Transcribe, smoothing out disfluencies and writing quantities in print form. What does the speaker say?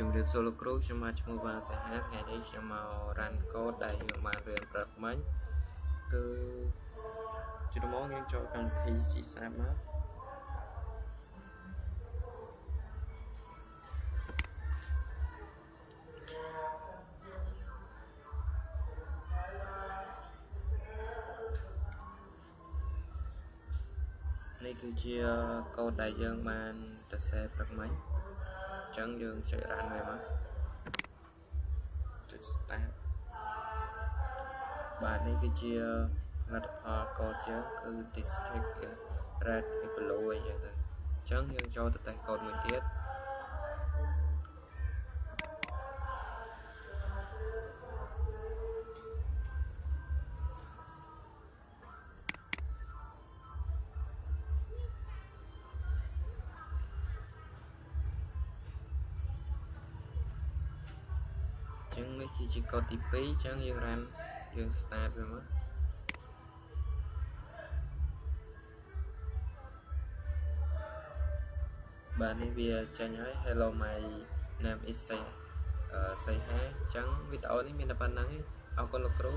ជំរាបសួរលោកគ្រូខ្ញុំមកឈ្មោះវ៉ាសាហាថ្ងៃនេះខ្ញុំមករ៉ាន់កូដដែលខ្ញុំបានរៀនព្រឹកមិញគឺជាដំបូងយើងចូលកម្មវិធី C# មកនេះគឺជាកូដដែលយើងបានសរសេរព្រឹកមិញអញ្ចឹងយើងចុច run វាមកចុច start បាទនេះគឺជាលទ្ធផលកូដយើងគឺ district red blue អីចឹងទៅអញ្ចឹងយើងចូលទៅតេស្តកូដមួយទៀតចឹងនេះគឺជាកូដទី2ចឹងយើង run យើង start វាមកបាទនេះវាចេញហើយ hello my name is Sayha ចឹងវីដេអូនេះមានតែប៉ុណ្្នឹងឯងអរគុណលោកគ្រូ